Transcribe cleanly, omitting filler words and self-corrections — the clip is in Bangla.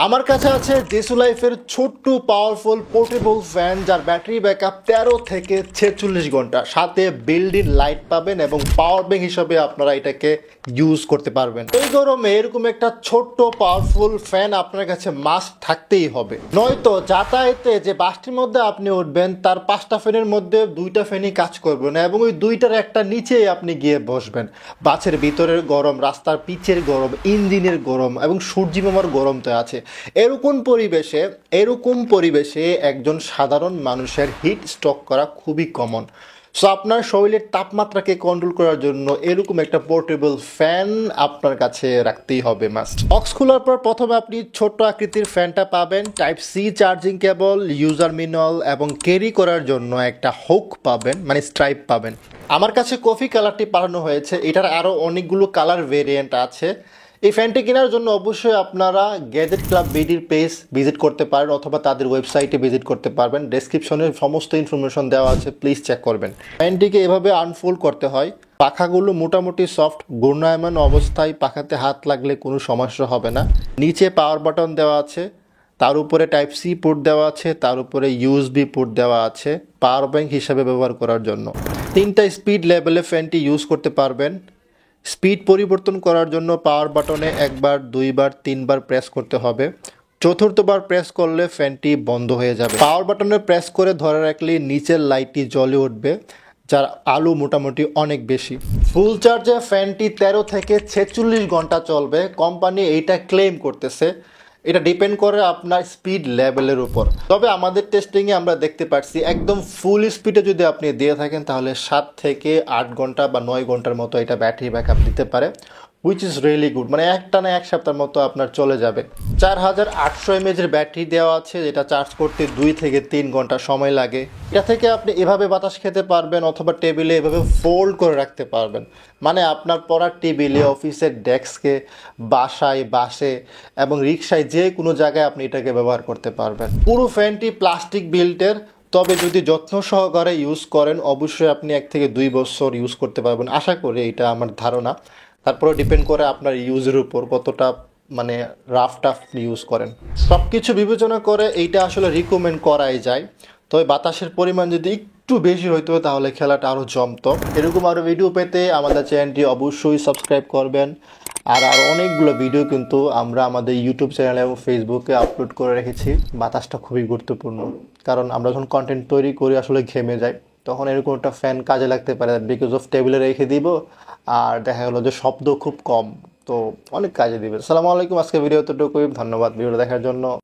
আমার কাছে আছে জেসু লাইফের ছোট্ট পাওয়ারফুল পোর্টেবল ফ্যান, যার ব্যাটারি ব্যাকআপ 13 থেকে 46 ঘন্টা, সাথে বিল্ড ইন লাইট পাবেন এবং পাওয়ার ব্যাংক হিসাবে আপনারা এটাকে ইউজ করতে পারবেন। এই গরমে এরকম একটা ছোট্ট পাওয়ারফুল ফ্যান আপনার কাছে মাস্ট থাকতেই হবে, নয়তো যাতায়াতে যে বাসটির মধ্যে আপনি উঠবেন তার 5টা ফ্যানের মধ্যে 2টা ফ্যানই কাজ করবে না এবং ওই 2টার একটা নিচেই আপনি গিয়ে বসবেন। বাসের ভিতরের গরম, রাস্তার পিচের গরম, ইঞ্জিনের গরম এবং সূর্যিমামার গরম তো আছে। এরকম পরিবেশে একজন সাধারণ মানুষের হিট স্ট্রোক করা খুবই কমন। সো আপনার শরীরের তাপমাত্রাকে কন্ট্রোল করার জন্য এরকম একটা পোর্টেবল ফ্যান আপনার কাছে রাখতেই হবে মাস্ট। বক্স খোলার পর প্রথমে আপনি ছোট্ট আকৃতির ফ্যানটা পাবেন, type C charging cable, user manual এবং ক্যারি করার জন্য একটা হুক পাবেন, মানে স্ট্রাইপ পাবেন। আমার কাছে কফি কালারটি পাঠানো হয়েছে, এটার আরও অনেকগুলো কালার ভেরিয়েন্ট আছে। এই ফ্যানটি কেনার জন্য অবশ্যই আপনারা গ্যাজেট ক্লাব বিডির পেজ ভিজিট করতে পারেন অথবা তাদের ওয়েবসাইটে ভিজিট করতে পারবেন। ডেসক্রিপশনে সমস্ত ইনফরমেশন দেওয়া আছে, প্লিজ চেক করবেন। ফ্যানটিকে এভাবে আনফোল্ড করতে হয়। পাখাগুলো মোটামুটি সফট, ঘূর্ণায়মান অবস্থায় পাখাতে হাত লাগলে কোনো সমস্যা হবে না। নিচে পাওয়ার বাটন দেওয়া আছে, তার উপরে টাইপ সি পোর্ট দেওয়া আছে, তার উপরে ইউএসবি পোর্ট দেওয়া আছে পাওয়ার ব্যাংক হিসাবে ব্যবহার করার জন্য। 3টা স্পিড লেভেলে ফ্যানটি ইউজ করতে পারবেন। স্পিড পরিবর্তন করার জন্য পাওয়ার বাটনে একবার, দুইবার, তিনবার প্রেস করতে হবে। চতুর্থবার প্রেস করলে ফ্যানটি বন্ধ হয়ে যাবে। পাওয়ার বাটনে প্রেস করে ধরে রাখলে নিচের লাইটটি জ্বলে উঠবে, যার আলো মোটামুটি অনেক বেশি। ফুল চার্জে ফ্যানটি 13 থেকে 46 ঘন্টা চলবে, কোম্পানি এইটা ক্লেম করতেছে। এটা ডিপেন্ড করে আপনার স্পিড লেভেলের উপর। তবে আমাদের টেস্টিংয়ে আমরা দেখতে পাচ্ছি একদম ফুল স্পিডে যদি আপনি দিয়ে থাকেন তাহলে 7 থেকে 8 ঘন্টা বা 9 ঘন্টার মতো এটা ব্যাটারি ব্যাকআপ দিতে পারে, হুইচ ইজ রিয়েলি গুড। মানে একটানা এক সপ্তাহের মতো আপনার চলে যাবে। 4800 mAh ব্যাটারি দেওয়া আছে, যেটা চার্জ করতে 2 থেকে 3 ঘন্টা সময় লাগে। এটা থেকে আপনি এভাবে বাতাস খেতে পারবেন অথবা টেবিলে এভাবে ফোল্ড করে রাখতে পারবেন। মানে আপনার পড়ার টেবিলে, অফিসের ডেস্কে, বাসায়, বাসে এবং রিক্সায় যে কোনো জায়গায় আপনি এটাকে ব্যবহার করতে পারবেন। পুরো ফ্যানটি প্লাস্টিক বিল্টের, তবে যদি যত্ন সহকারে ইউজ করেন অবশ্যই আপনি 1 থেকে 2 বছর ইউজ করতে পারবেন, আশা করি, এটা আমার ধারণা। তারপরে ডিপেন্ড করে আপনার ইউজের উপর কতটা মানে রাফ টাফ ইউজ করেন। সব কিছু বিবেচনা করে এইটা আসলে রিকমেন্ড করাই যায়। তবে বাতাসের পরিমাণ যদি একটু বেশি হইতো তাহলে খেলাটা আরও জমতো। এরকম আরও ভিডিও পেতে আমাদের চ্যানেলটি অবশ্যই সাবস্ক্রাইব করবেন। আর অনেকগুলো ভিডিও কিন্তু আমরা আমাদের ইউটিউব চ্যানেলে এবং ফেসবুকে আপলোড করে রেখেছি। বাতাসটা খুবই গুরুত্বপূর্ণ, কারণ আমরা যখন কন্টেন্ট তৈরি করি আসলে ঘেমে যাই, তখন এরকম একটা ফ্যান কাজে লাগতে পারে। বিকজ অফ টেবিলে রেখে দিব আর দেখা গেলো যে শব্দ খুব কম, তো অনেক কাজে দিবে। আসসালামু আলাইকুম, আজকে ভিডিও এতটুকুই। ধন্যবাদ ভিডিও দেখার জন্য।